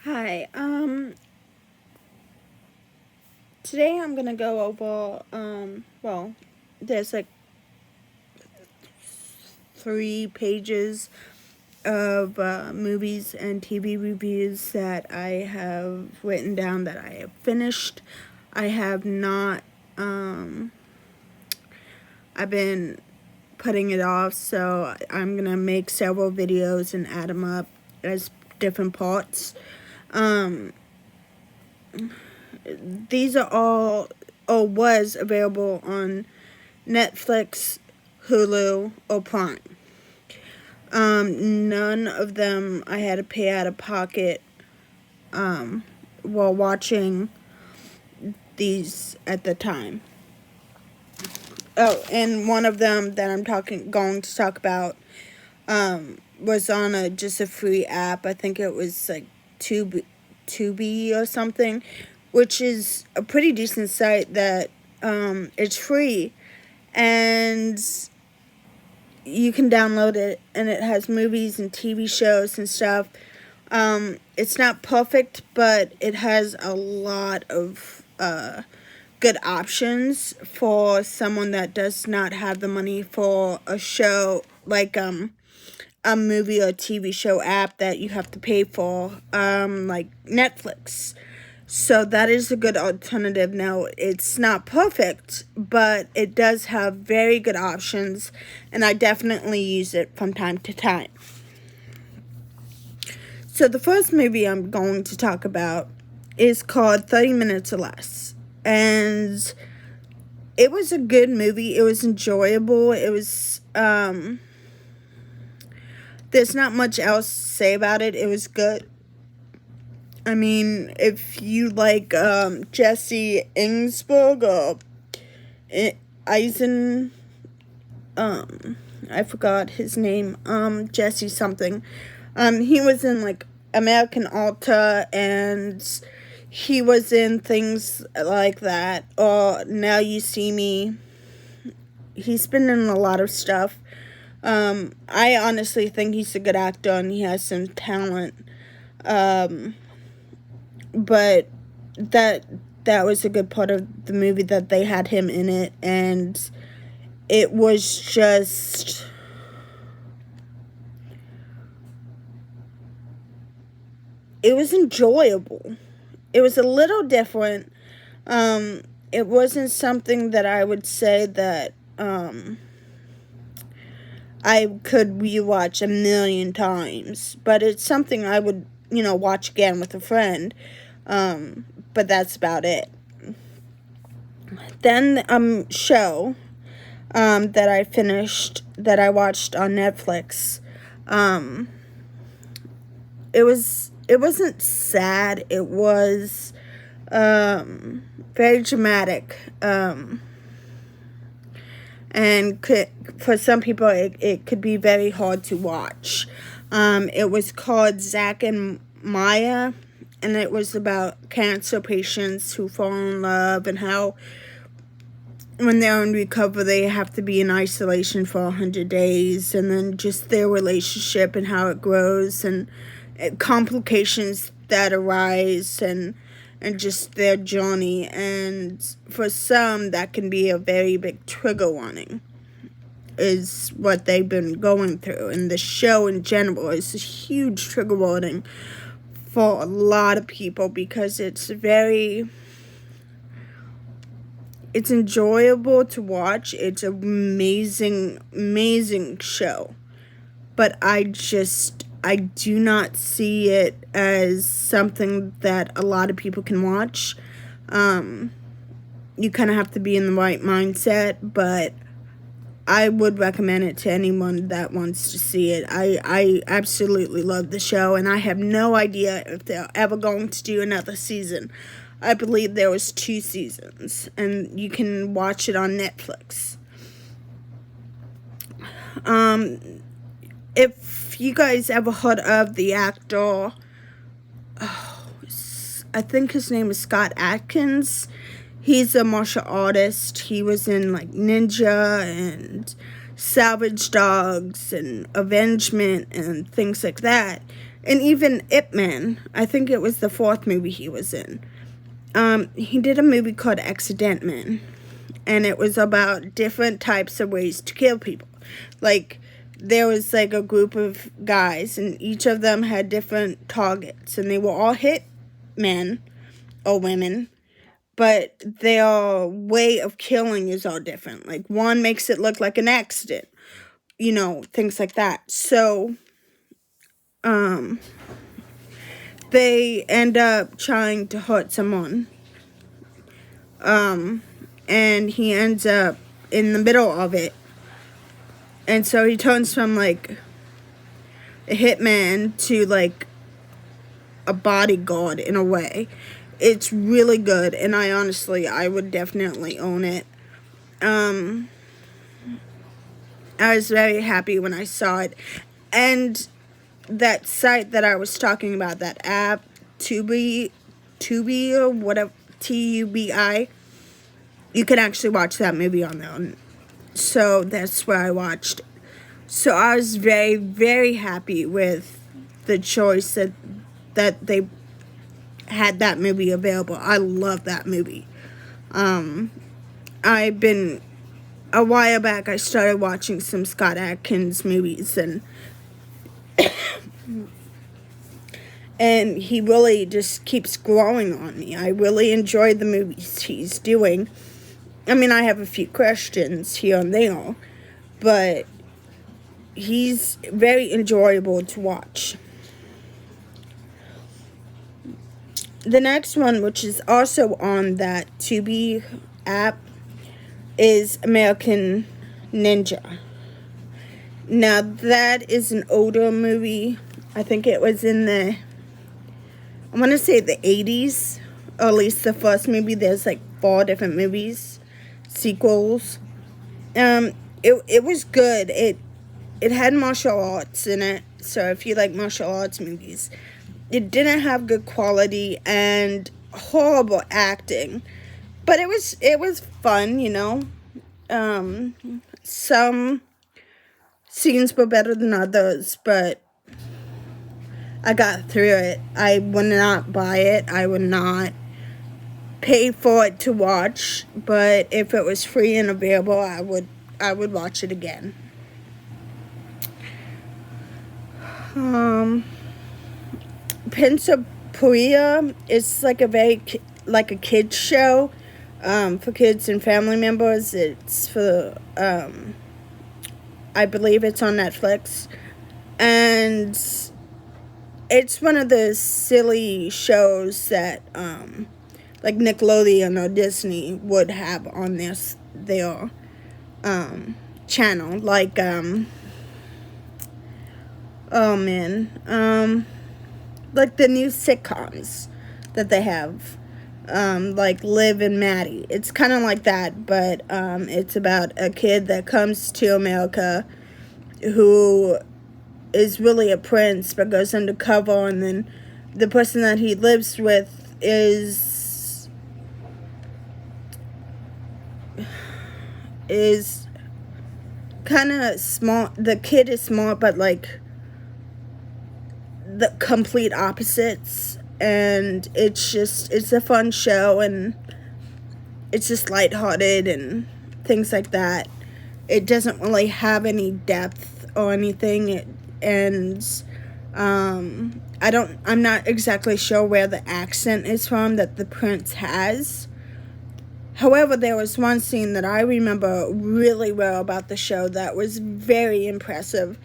Hi. Today I'm gonna go over, there's like 3 pages of movies and TV reviews that I have written down that I have finished. I have not, I've been putting it off, so I'm gonna make several videos and add them up as different parts. These are all, or was available on Netflix, Hulu, or Prime. None of them I had to pay out of pocket while watching these at the time. Oh, and one of them that I'm going to talk about was on just a free app. I think it was like Tubi or something, which is a pretty decent site that it's free, and you can download it, and it has movies and TV shows and stuff. It's not perfect, but it has a lot of good options for someone that does not have the money for a show like a movie or TV show app that you have to pay for, like Netflix. So that is a good alternative. Now, it's not perfect, but it does have very good options, and I definitely use it from time to time. So the first movie I'm going to talk about is called 30 Minutes or Less. And it was a good movie. It was enjoyable. It was, there's not much else to say about it. It was good. I mean, if you like Jesse Eisenberg or Eisen, I forgot his name, Jesse something. He was in like American Alta, and he was in things like that, or Now You See Me. He's been in a lot of stuff. I honestly think he's a good actor and he has some talent. But that was a good part of the movie, that they had him in it, and it was just it was enjoyable. It was a little different. It wasn't something that I would say that I could rewatch a million times, but it's something I would, watch again with a friend. But that's about it. Then show that I finished, that I watched on Netflix. It wasn't sad. It was very dramatic. And for some people, it could be very hard to watch. It was called Zach and Maya, and it was about cancer patients who fall in love, and how when they're in recovery, they have to be in isolation for 100 days, and then just their relationship and how it grows, and complications that arise, and just their journey. And for some, that can be a very big trigger warning, is what they've been going through. And the show in general is a huge trigger warning for a lot of people, because it's enjoyable to watch. It's an amazing show. But I do not see it as something that a lot of people can watch. You kind of have to be in the right mindset, but I would recommend it to anyone that wants to see it. I absolutely love the show, and I have no idea if they're ever going to do another season. I believe there was 2 seasons, and you can watch it on Netflix. If you guys ever heard of the actor, I think his name is Scott Adkins. He's a martial artist. He was in like Ninja and Savage Dogs and Avengement and things like that. And even Ip Man, I think it was the 4th movie he was in. He did a movie called Accident Man, and it was about different types of ways to kill people. Like, there was like a group of guys, and each of them had different targets, and they were all hit men or women, but their way of killing is all different. Like, one makes it look like an accident, things like that. So, they end up trying to hurt someone. And he ends up in the middle of it. And so he turns from, like, a hitman to, like, a bodyguard in a way. It's really good, and I would definitely own it. I was very happy when I saw it. And that site that I was talking about, that app, Tubi or whatever, TUBI, you can actually watch that movie on there. So that's where I watched. So I was very, very happy with the choice that they had that movie available. I love that movie. A while back, I started watching some Scott Adkins movies, and he really just keeps growing on me. I really enjoy the movies he's doing. I mean, I have a few questions here and there, but he's very enjoyable to watch. The next one, which is also on that Tubi app, is American Ninja. Now, that is an older movie. I think it was in I want to say the 80s, or at least the first movie. There's like 4 different movies, sequels. It was good. It had martial arts in it, so if you like martial arts movies. It didn't have good quality and horrible acting, but it was fun, Some scenes were better than others, but I got through it. I would not buy it. I would not pay for it to watch, but if it was free and available, I would watch it again. Prince of Persia is like a kids show, for kids and family members. It's for, I believe it's on Netflix, and it's one of those silly shows that, like Nickelodeon or Disney would have on their channel, like, like the new sitcoms that they have, like Liv and Maddie. It's kind of like that, but it's about a kid that comes to America who is really a prince but goes undercover, and then the person that he lives with is kind of smart. The kid is smart, but like the complete opposites, and it's a fun show, and it's just lighthearted and things like that. It doesn't really have any depth or anything, I'm not exactly sure where the accent is from that the prince has. However, there was one scene that I remember really well about the show that was very impressive.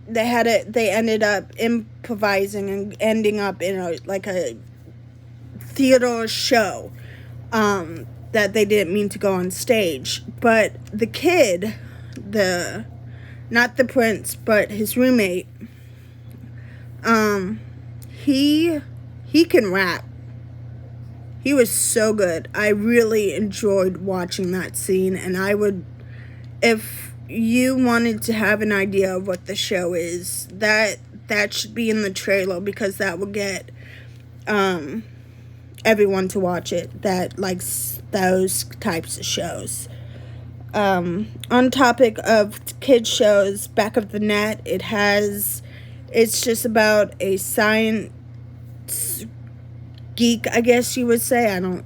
They ended up improvising and ending up in a theater show, that they didn't mean to go on stage. But the kid, not the prince, but his roommate, he can rap. He was so good. I really enjoyed watching that scene, and I would, if you wanted to have an idea of what the show is, that should be in the trailer, because that will get everyone to watch it that likes those types of shows. On topic of kids shows, Back of the Net, it has It's just about a science geek, I guess you would say. I don't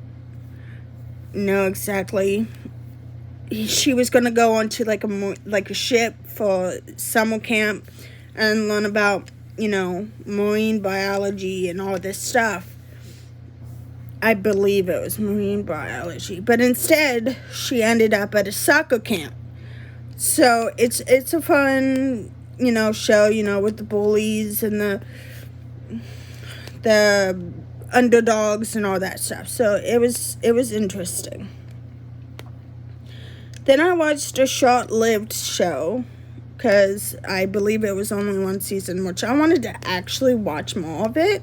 know exactly. She was gonna go onto like a ship for summer camp and learn about marine biology and all this stuff. I believe it was marine biology, but instead she ended up at a soccer camp. So it's a fun show with the bullies and the underdogs and all that stuff. So it was interesting. Then I watched a short-lived show because I believe it was only one season, which I wanted to actually watch more of it.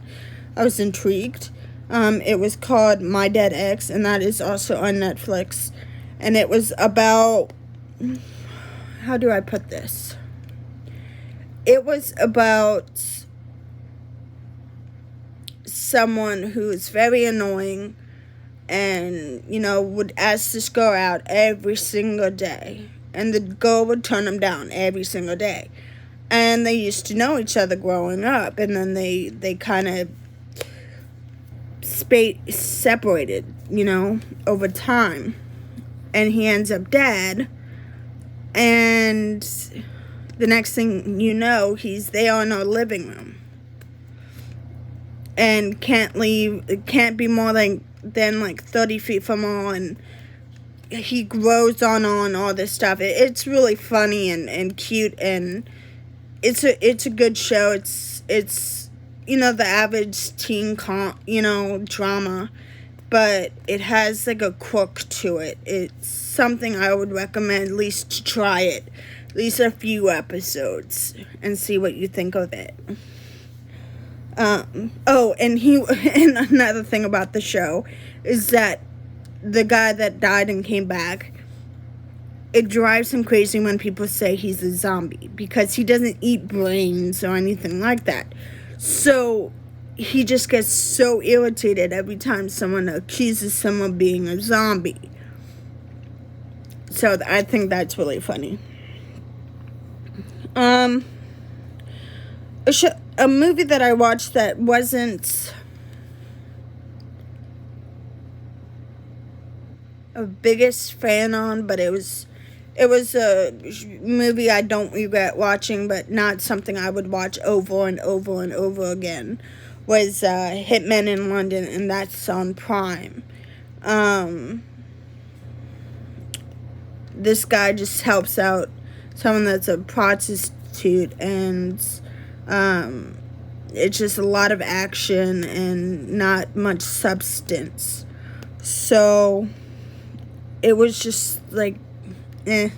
I was intrigued. It was called My Dead Ex, and that is also on Netflix. And it was about, how do I put this? It was about someone who is very annoying and, would ask this girl out every single day. And the girl would turn him down every single day. And they used to know each other growing up, and then they kind of separated, over time. And he ends up dead. And the next thing you know, he's there in our living room. And can't be more than 30 feet from her, and he grows on all this stuff. It's really funny and cute, and it's a good show. It's the average teen drama, but it has like a quirk to it. It's something I would recommend at least to try it, at least a few episodes, and see what you think of it. And and another thing about the show is that the guy that died and came back, it drives him crazy when people say he's a zombie, because he doesn't eat brains or anything like that. So he just gets so irritated every time someone accuses him of being a zombie. So I think that's really funny. A movie that I watched that wasn't a biggest fan on, but it was a movie I don't regret watching, but not something I would watch over and over and over again, was Hitmen in London, and that's on Prime. This guy just helps out someone that's a prostitute, and it's just a lot of action and not much substance. So it was just like, And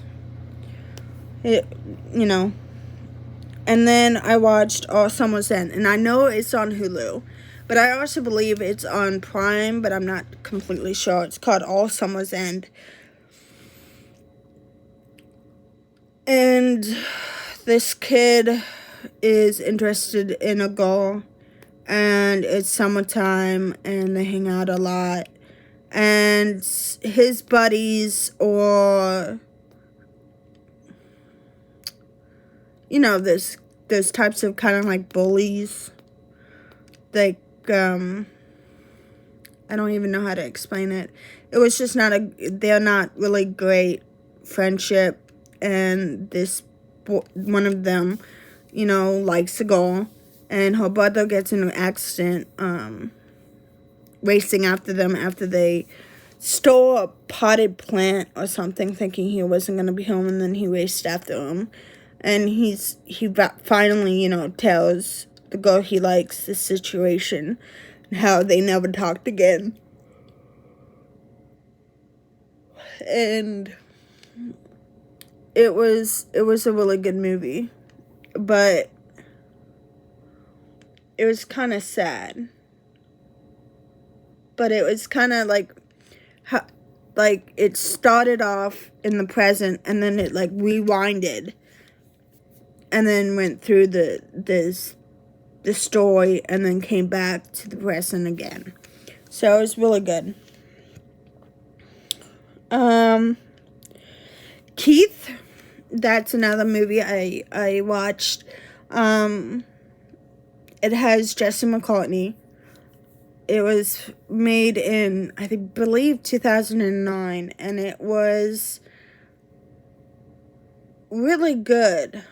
then I watched All Summer's End, and I know it's on Hulu, but I also believe it's on Prime, but I'm not completely sure. It's called All Summer's End. And this kid is interested in a girl, and it's summertime, and they hang out a lot. And his buddies, or those types of kind of like bullies, like, I don't even know how to explain it. It was just they're not really great friendship, and one of them, likes a girl, and her brother gets in an accident, racing after them after they stole a potted plant or something, thinking he wasn't going to be home, and then he raced after him. And he finally, tells the girl he likes the situation and how they never talked again. And it was a really good movie, but it was kind of sad. But it was kind of like it started off in the present, and then it rewinded, and then went through the story, and then came back to the present again. So it was really good. Keith, that's another movie I watched. It has Jesse McCartney. It was made in, I believe, 2009, and it was really good.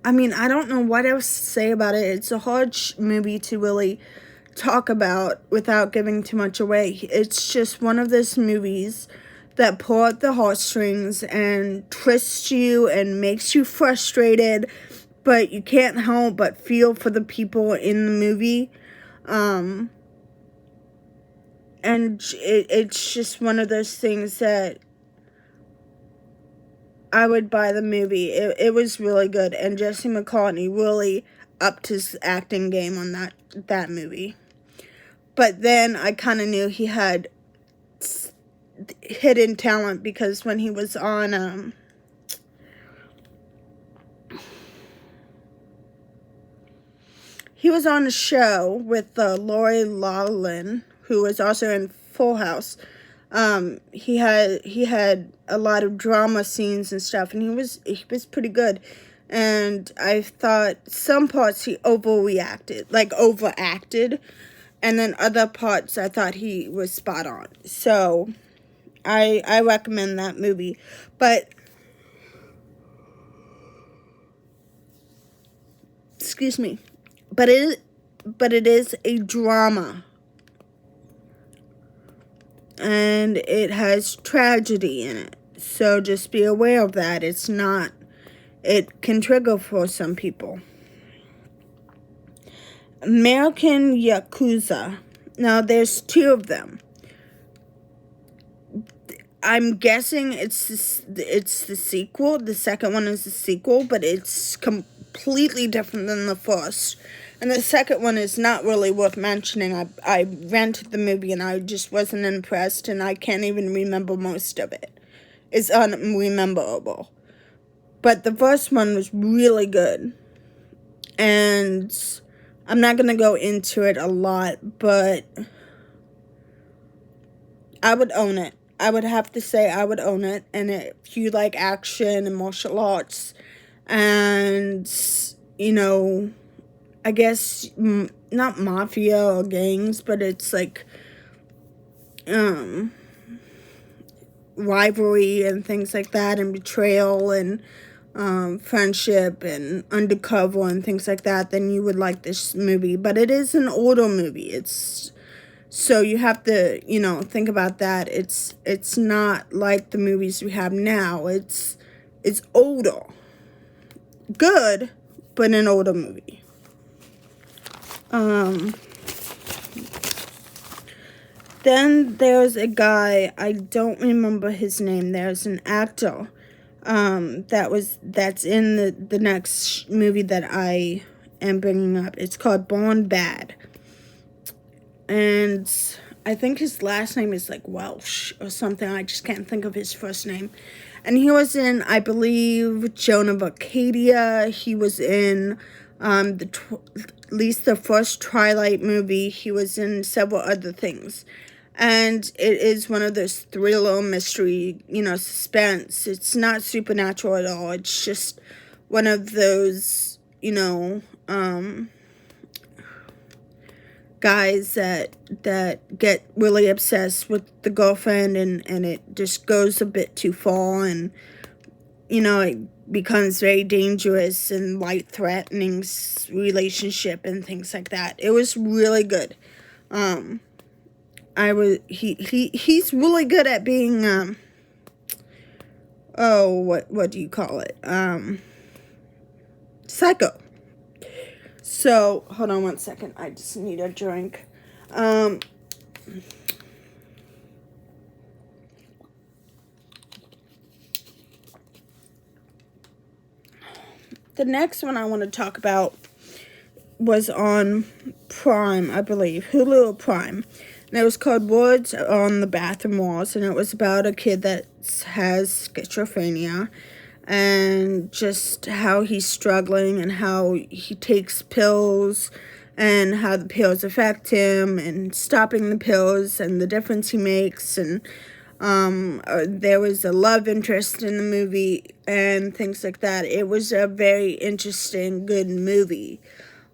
I mean, I don't know what else to say about it. It's a hard movie to really talk about without giving too much away. It's just one of those movies that pull at the heartstrings and twists you and makes you frustrated, but you can't help but feel for the people in the movie. And it's just one of those things that I would buy the movie. It was really good, and Jesse McCartney really upped his acting game on that movie. But then I kind of knew he had hidden talent, because when he was on a show with Lori Loughlin, who was also in Full House. He had a lot of drama scenes and stuff, and he was pretty good. And I thought some parts he overacted, and then other parts I thought he was spot on. So I recommend that movie. But excuse me. But it is a drama. And it has tragedy in it. So just be aware of that. It can trigger for some people. American Yakuza. Now, there's 2 of them. I'm guessing it's the sequel. The second one is the sequel, but it's completely different than the first. And the second one is not really worth mentioning. I rented the movie and I just wasn't impressed, and I can't even remember most of it. It's unrememberable. But the first one was really good. And I'm not going to go into it a lot, but I would own it. I would have to say I would own it. And if you like action and martial arts and, I guess not mafia or gangs, but it's like rivalry and things like that, and betrayal and friendship and undercover and things like that, then you would like this movie. But it is an older movie. So you have to, think about that. It's not like the movies we have now. It's older. Good, but an older movie. Then there's a guy, I don't remember his name. There's an actor that's in the next movie that I am bringing up. It's called Born Bad. And I think his last name is like Welsh or something. I just can't think of his first name. And he was in, I believe, Joan of Arcadia. He was in at least the first Twilight movie. He was in several other things. And it is one of those thriller, mystery, suspense. It's not supernatural at all. It's just one of those, guys that get really obsessed with the girlfriend, and it just goes a bit too far, and, it becomes very dangerous and life-threatening relationship and things like that. It was really good. He's really good at being what do you call it? Psycho. So hold on one second. I just need a drink. The next one I want to talk about was on Prime, I believe, Hulu or Prime. And it was called Words on the Bathroom Walls, and it was about a kid that has schizophrenia, and just how he's struggling and how he takes pills and how the pills affect him and stopping the pills and the difference he makes. And there was a love interest in the movie and things like that. It was a very interesting, good movie.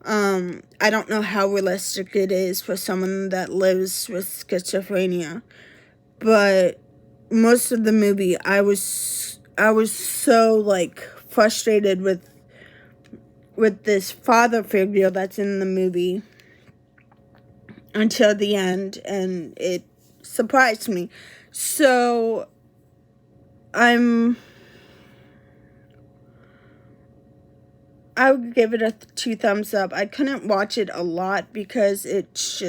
I don't know how realistic it is for someone that lives with schizophrenia, but most of the movie I was so like frustrated with this father figure that's in the movie until the end, and it surprised me. So I would give it a 2 thumbs up. I couldn't watch it a lot because it's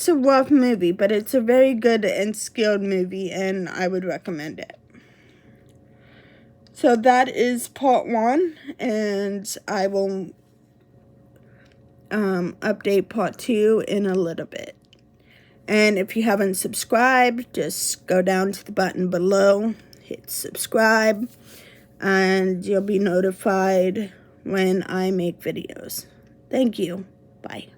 a rough movie, but it's a very good and skilled movie, and I would recommend it. So that is part 1, and I will update part 2 in a little bit. And if you haven't subscribed, just go down to the button below, hit subscribe, and you'll be notified when I make videos. Thank you. Bye.